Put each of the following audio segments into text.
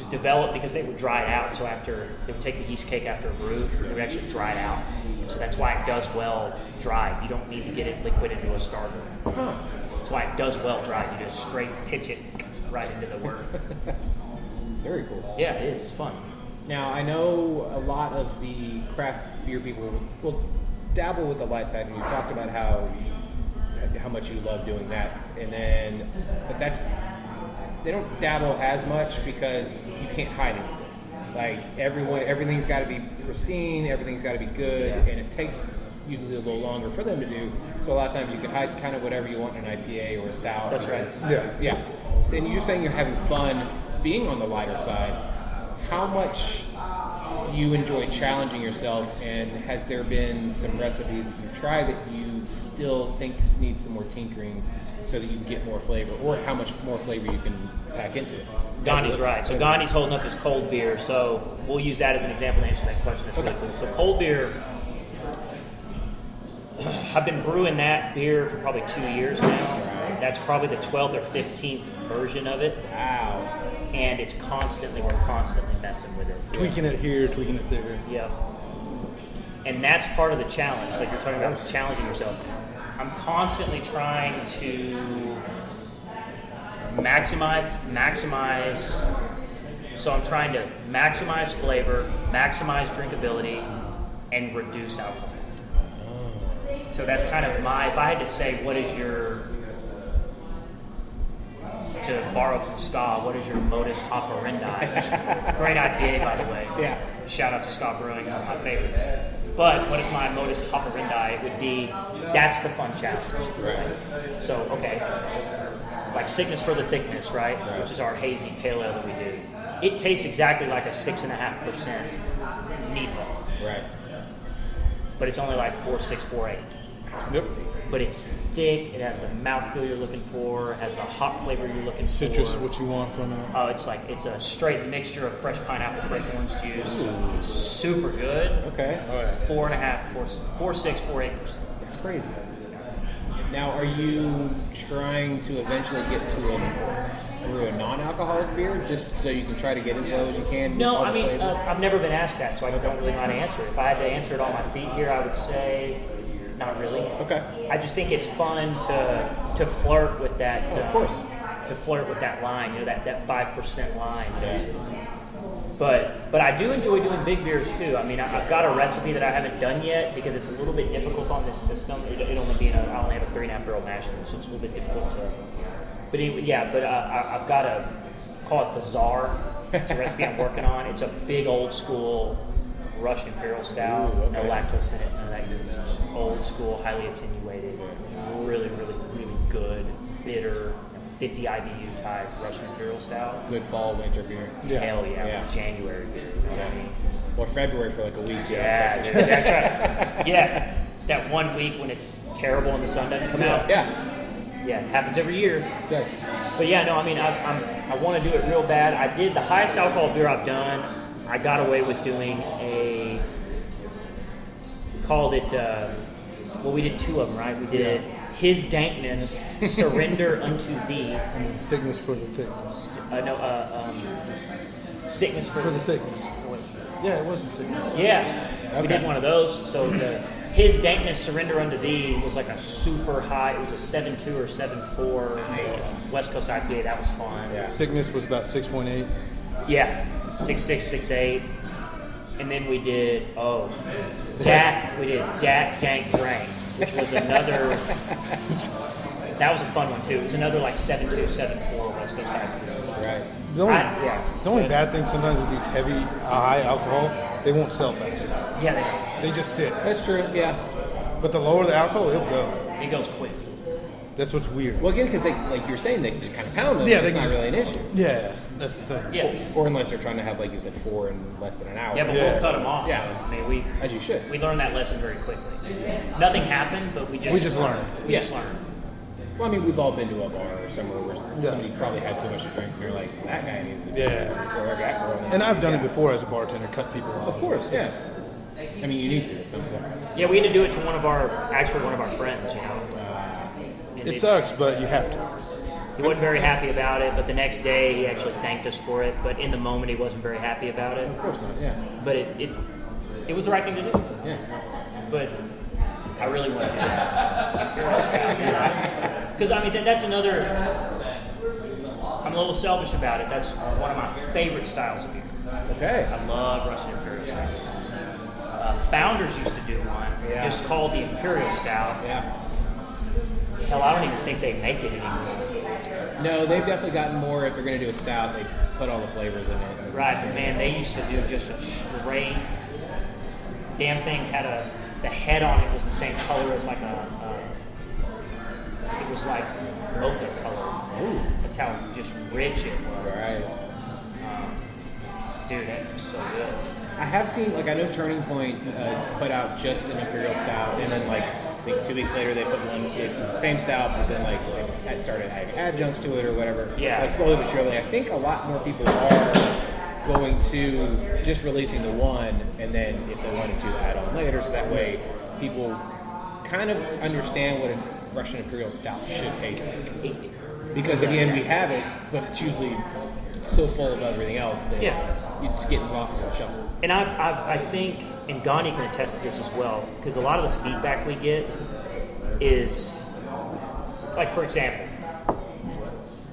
was developed because they would dry it out. So after they would take the yeast cake after a brew, they would actually dry it out. And so that's why it does well dried. You don't need to get it liquid into a starter. Huh. That's why it does well dried. You just straight pitch it right into the wort. Very cool. Yeah, it is. It's fun. Now, I know a lot of the craft beer people will dabble with the light side, and you talked about how much you love doing that. But they don't dabble as much because you can't hide anything. Like everything's got to be pristine, everything's got to be good, and it takes usually a little longer for them to do. So a lot of times you can hide kind of whatever you want in an IPA or a stout. That's right. Yeah. So, and you're saying you're having fun being on the lighter side. How much do you enjoy challenging yourself, and has there been some recipes that you've tried that you still think need some more tinkering so that you can get more flavor, or how much more flavor you can pack into it? Gandhi's right. So Gandhi's holding up his cold beer. So we'll use that as an example to answer that question. That's really cool. So cold beer, I've been brewing that beer for probably 2 years now. That's probably the 12th or 15th version of it. Wow. And we're constantly messing with it. Tweaking it here, tweaking it there. Yep. And that's part of the challenge. Like you're talking about challenging yourself. I'm constantly trying to maximize. So I'm trying to maximize flavor, maximize drinkability, and reduce alcohol. So that's kind of if I had to say, what is your, to borrow from Ska, what is your modus operandi? Great IPA, by the way. Yeah. Shout out to Ska Brewing, one of my favorites. But what is my modus operandi? It would be, that's the fun challenge. Right. So, okay, like Sickness for the Thickness, right? Which is our hazy pale ale that we do. It tastes exactly like a 6.5% NEPA. Right. But it's only like 4.6, 4.8. Yep. But it's thick. It has the mouthfeel you're looking for. It has the hop flavor you're looking Citrus, for. what you want from it. Oh, it's a straight mixture of fresh pineapple, fresh orange juice. It's super good. Okay. 4.5, 4.6, 4.8%. That's crazy. Now, are you trying to eventually get to brew a non-alcoholic beer just so you can try to get as low as you can? No, I mean, I've never been asked that, so I don't really know how to answer it. If I had to answer it on my feet here, I would say not really. Okay. I just think it's fun to flirt with that. Of course. To flirt with that line, that 5% line. Yeah. But I do enjoy doing big beers too. I mean, I've got a recipe that I haven't done yet because it's a little bit difficult on this system. I only have a 3.5 barrel mash room, so it's a little bit difficult to. But anyway, I've got a call it the Czar. It's a recipe I'm working on. It's a big old school Russian Imperial Stout. Ooh, okay. No lactose in it. None of that good. It's old school, highly attenuated, really, really, really good, bitter, 50 IBU type Russian Imperial Stout. Good fall, winter beer. Yeah. Hell yeah. Yeah. January beer. You know what I mean? Or February for like a week. Yeah, Texas. that's right. Yeah, that 1 week when it's terrible and the sun doesn't come out. Yeah. Yeah, it happens every year. It does. But yeah, no, I mean, I want to do it real bad. I did the highest alcohol beer I've done. I got away with doing we called it, we did two of them, right? We did His Dankness, Surrender Unto Thee. And Sickness for the Thickness. Sickness for For the Thickness. Yeah, it was the Sickness. Yeah, we did one of those. So His Dankness, Surrender Unto Thee was like a super high. It was a 7.2 or 7.4 West Coast IPA. That was fun. Yeah. Sickness was about 6.8. Yeah, 6.6, 6.8. And then we did Dat Dank Drank, which was another. That was a fun one too. It was another like 7.2, 7.4 West Coast IPA. Right. The only bad thing sometimes with these heavy, high alcohol, they won't sell fast. Yeah, They just sit. That's true. Yeah. But the lower the alcohol, it'll go. it goes quick. That's what's weird. Well, again, because like you're saying, they can just kind of pound them. Yeah, and it's they not can really an issue. Yeah, that's the thing. Yeah, Or unless they're trying to have, like you said, 4 in less than an hour. yeah, but Yeah. we'll cut them off. Yeah. I mean, As you should. we learned that lesson very quickly. Nothing happened, but we just learned. We just learned. Well, I mean, we've all been to a bar or somewhere where somebody probably had too much to drink, and you're like, that guy needs to Yeah. or that girl needs And to I've done it yeah. before as a bartender, cut people off. Of course, yeah. I mean, you need to. Yeah, we had to do it to one of our friends, you know. And It sucks, but you have to. He wasn't very happy about it, but the next day he actually thanked us for it. But in the moment, he wasn't very happy about it. Of course not. Yeah. But it was the right thing to do. Yeah. But I really want to do that. Because, I mean, that's another... I'm a little selfish about it. That's one of my favorite styles of beer. Okay. I love Russian Imperial Stout. Founders used to do one, just called the Imperial Stout. Yeah. Hell, I don't even think they make it anymore. No, they've definitely gotten more. If they're going to do a stout, they put all the flavors in it. Right, but man, they used to do just a straight... Damn thing had the head on it was the same color as like it was like mocha color. Ooh. That's how just rich it was. Right. Dude, that was so good. I have seen, like, I know Turning Point put out just an Imperial Stout, and then, like, I think 2 weeks later they put one, the same stout, but then, like, it started adding adjuncts to it or whatever. Yeah. Like, slowly but surely. I think a lot more people are going to just releasing the one, and then if they wanted to add on later, so that way people kind of understand what a Russian Imperial Stout should taste like. Because, again, we have it, but it's usually so full of everything else that you're just getting lost in the shuffle. And I think, and Gandhi can attest to this as well, because a lot of the feedback we get is, like, for example,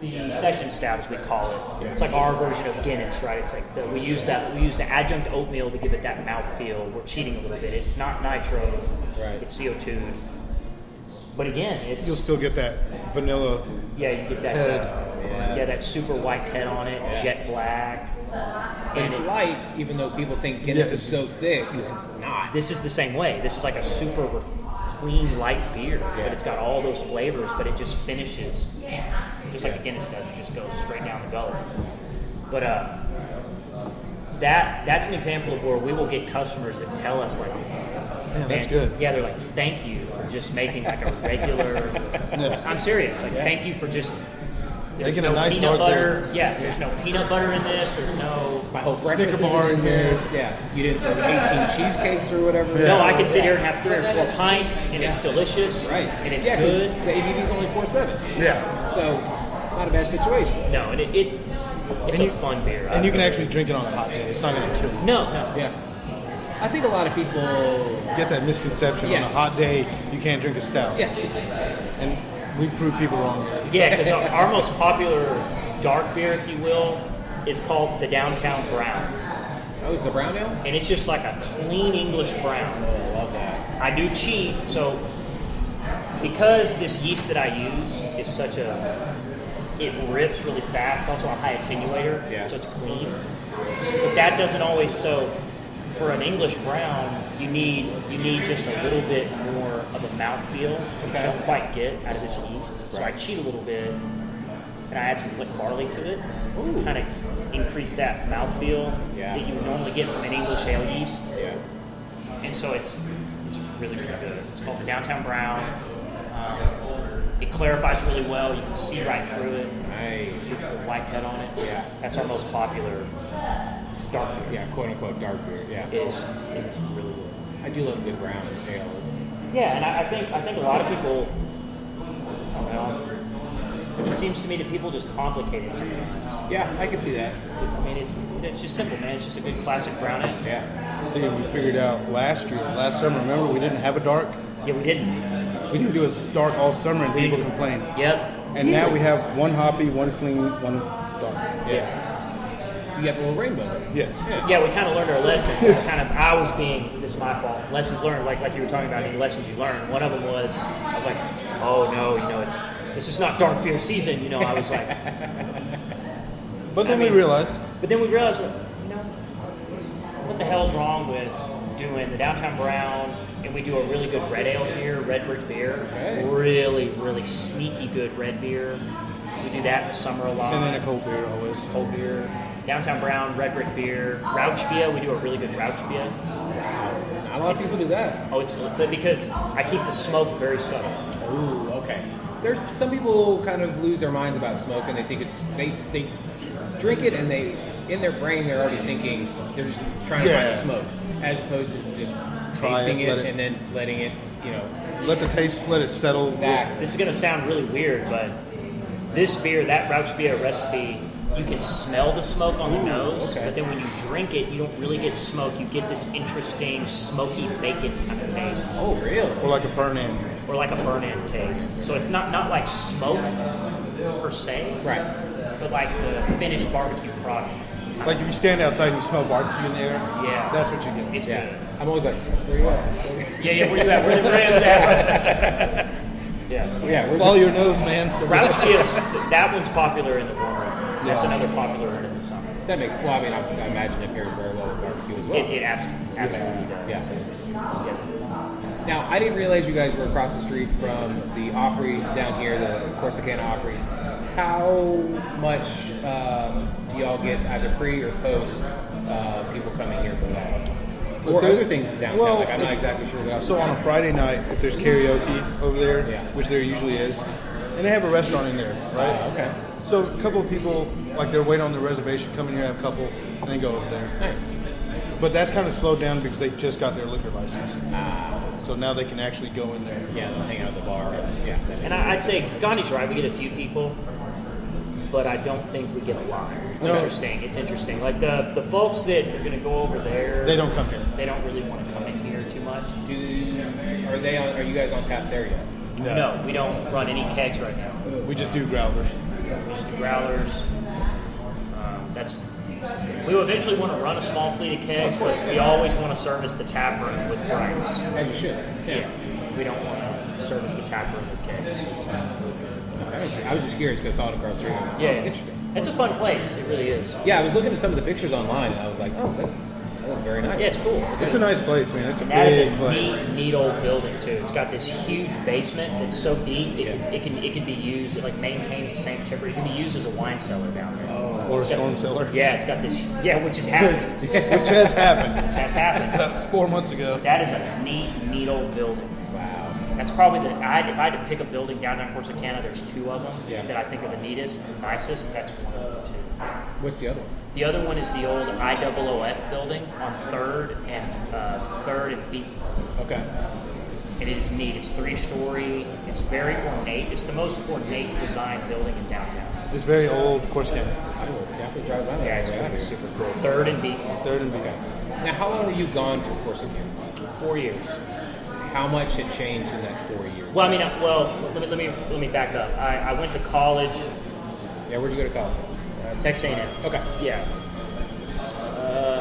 the session stout, as we call it. It's like our version of Guinness, right? It's like we use the adjunct oatmeal to give it that mouthfeel. We're cheating a little bit. It's not nitro, it's CO2. But again, You'll still get that vanilla. Yeah, you get that head. that super white head on it, jet black. But it's light, even though people think Guinness is so thick. It's not. This is the same way. This is like a super clean, light beer, but it's got all those flavors, but it just finishes just like a Guinness does. It just goes straight down the gullet. But that's an example of where we will get customers that tell us, like, Man, that's good. Yeah, they're like, thank you for just making like a regular. I'm serious. Like, thank you for just. There's Making no a nice peanut dark butter. beer. Yeah, there's no peanut butter in this. There's no. My whole breakfast Snicker bar is in in there. this. Yeah. You didn't throw 18 cheesecakes or whatever. No, I can sit here and have 3 or 4 pints, and it's delicious. Right. And it's 'cause good. The ABV is only 4.7. Yeah. So, not a bad situation. No, and it's a fun beer. And you can actually drink it on a hot day. It's not going to kill you. No. Yeah. I think a lot of people. Get that misconception on a hot day you can't drink a stout. Yes. And we prove people wrong. Yeah, because our most popular dark beer, if you will, is called the Downtown Brown. Oh, is the brown ale? And it's just like a clean English brown. Oh, I love that. I do cheat, so because this yeast that I use is it rips really fast. It's also a high attenuator, so it's clean. But that doesn't always, so for an English brown, you need just a little bit more of a mouthfeel, which you don't quite get out of this yeast. So I cheat a little bit, and I add some flake barley to it, kind of increase that mouthfeel that you would normally get from an English ale yeast. Yeah. And so it's really, really good. It's called the Downtown Brown. It clarifies really well. You can see right through it. Nice. With the white head on it. Yeah. That's our most popular dark beer. Yeah, quote unquote dark beer. Yeah. It is really good. I do love a good brown ale. Yeah, and I think a lot of people, I don't know, it seems to me that people just complicate it sometimes. Yeah, I can see that. I mean, it's just simple, man. It's just a good classic brown ale. Yeah. See, we figured out last summer, remember we didn't have a dark? Yeah, we didn't. We didn't do a dark all summer and people complained. Yep. And now we have one hoppy, one clean, one dark. Yeah. You got the little rainbow. Yes. Yeah, we kind of learned our lesson. I was being, this is my fault, lessons learned, like you were talking about, any lessons you learned. One of them was, I was like, oh no, this is not dark beer season. I was like. But then we realized. But then we realized, what the hell's wrong with doing the Downtown Brown, and we do a really good red ale here, red brick beer. Okay. Really, really sneaky good red beer. We do that in the summer a lot. And then a cold beer always. Cold beer. Downtown Brown, red brick beer. Rauch beer, we do a really good Rauch beer. Not a lot of people do that. Oh, it's but because I keep the smoke very subtle. Ooh, okay. There's some people kind of lose their minds about smoke, and they think it's they drink it, and they in their brain they're already thinking they're just trying to find the smoke, as opposed to just tasting it and then letting it, let the taste, let it settle. Exactly. This is going to sound really weird, but This beer, that Rauch beer recipe, you can smell the smoke on the nose, okay. but then when you drink it, you don't really get smoke. You get this interesting smoky bacon kind of taste, Oh, really? Or like a burn in. or like a burn-in taste. So it's not like smoke per se, Right. but like the finished barbecue product. Like if you stand outside and you smell barbecue in the air, Yeah. that's what you get. It's Yeah. good. I'm always like, where you at? Yeah, where you at? Where the Rams at? Yeah. Yeah, where's Follow the- your nose, man. The Rauch beer, that one's popular in the winter. That's Yeah. another popular one in the summer. That makes, well, I mean, I imagine it pairs very well with barbecue as well. It absolutely does. Yeah. Yeah. Now, I didn't realize you guys were across the street from the Opry down here, the Corsicana Opry. How much do y'all get either pre or post people coming here for that? Or there- other things downtown? well, like, I'm not exactly sure what else. So on a Friday night, if there's karaoke over there, Yeah. which there usually is, and they have a restaurant in there, right? Okay. So a couple of people, like they're waiting on the reservation, come in here, have a couple, and then go over there. Nice. But that's kind of slowed down because they just got their liquor license. Ah, So now they can actually go in there. yeah, they'll hang out at the bar. Yeah. And I'd say Gandhi's right. We get a few people, but I don't think we get a lot. It's No. interesting. It's interesting. Like the folks that are going to go over there, They don't come here. They don't really want to come in here too much. Are you guys on tap there yet? No, we don't run any kegs right now. We just do growlers. We just do growlers. We will eventually want to run a small fleet of kegs, but we always want to service the tap room with pints. As you should. Yeah, we don't want to service the tap room with kegs. That makes sense. I was just curious because I saw it across the street. Yeah, Interesting. It's a fun place. It really is. Yeah, I was looking at some of the pictures online and I was like, oh, that looks very nice. Yeah, it's cool. It's a nice place, man. It's a That is big a place. neat old building too. It's got this huge basement that's so deep it can be used. It like maintains the same temperature. It can be used as a wine cellar down there. Or a It's got- storm cellar. Yeah, it's got this. Yeah, which has happened. Which has happened. Which has happened. That was 4 months ago. That is a neat old building. Wow. That's probably if I had to pick a building down in Corsicana, there's two of them Yeah. that I think are the neatest, and nicest. That's one of the two. What's the other one? The other one is the old IOOF building on Third and Beaton. Okay. And it is neat. It's 3-story. It's very ornate. It's the most ornate designed building in downtown. It's very old Corsicana. I will definitely drive by that. Yeah, it's right gonna be out super cool. Third and Beaton. Third and here. Okay. Now, how long were you gone from Corsicana? 4 years. How much had changed in that 4 years? Well, I mean, let me back up. I went to college, Yeah, where'd you go to college? Texas A&M. Okay. Yeah.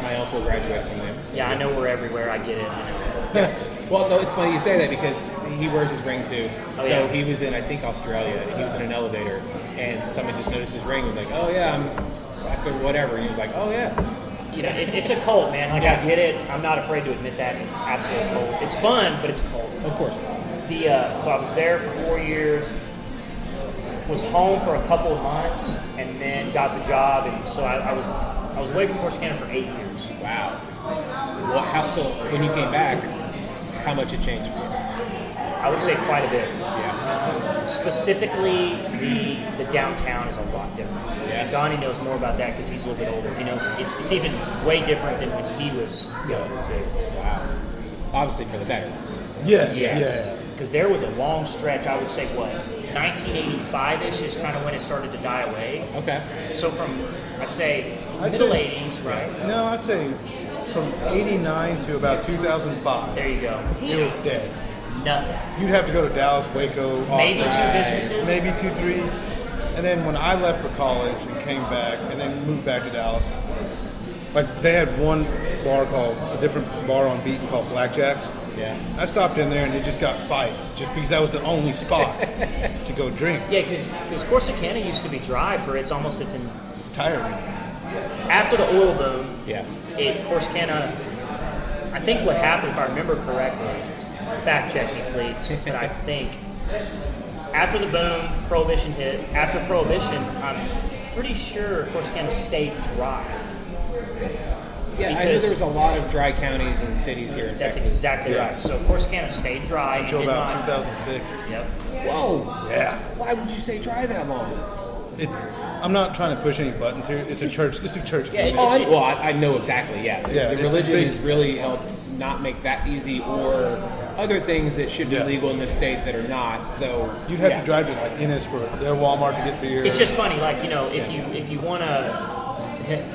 My uncle graduated from there. Yeah, I know we're everywhere. I get it. I know. Well, no, it's funny you say that because he wears his ring too. Oh, So yeah. he was in, I think, Australia, and he was in an elevator, and somebody just noticed his ring. Was like, "Oh yeah, I said whatever," and he was like, "Oh yeah." You know, it's a cult, man. Like I get it. I'm not afraid to admit that. It's absolutely cold. It's fun, but it's cold. Of course. So I was there for 4 years. Was home for a couple of months, and then got the job. And so I was away from Corsicana for 8 years. Wow. Well, so when you came back, how much it changed for you? I would say quite a bit. Yeah. Specifically, the downtown is a lot different. Yeah. And Donnie knows more about that because he's a little bit older. He knows it's even way different than when he was younger too. Wow. Obviously for the better. Yes. Yes. Yeah. Because there was a long stretch, I would say, 1985-ish is kind of when it started to die away. Okay. So from, I'd say, I'd middle say- 80s, right? No, I'd say from 89 to about 2005, There you go. it was dead. Nothing. You'd have to go to Dallas, Waco, Austin. Maybe two businesses. Maybe 2, 3. And then when I left for college and came back and then moved back to Dallas, like they had one bar called, a different bar on Beaton called Blackjack's. Yeah. I stopped in there and it just got fights just because that was the only spot to go drink. Yeah, because Corsicana used to be dry for its Tiring. after the oil boom. Yeah. Corsicana, I think what happened, if I remember correctly, fact check me please, but I think after the boom, Prohibition hit. After Prohibition, I'm pretty sure Corsicana stayed dry. Yeah, I know Because- there was a lot of dry counties and cities here in That's Texas. exactly Yeah. right. So Corsicana stayed dry Until and did about not. 2006. Yep. Whoa! Yeah. Why would you stay dry that long? I'm not trying to push any buttons here. It's a church. It's a church. Yeah, I know exactly. Yeah, Yeah, the it's a religion big- has really helped not make that easy, or other things that should be Yeah. legal in this state that are not. So You'd have yeah. to drive to like Ennis for their Walmart to get beer. It's just funny, like, you know, if you want to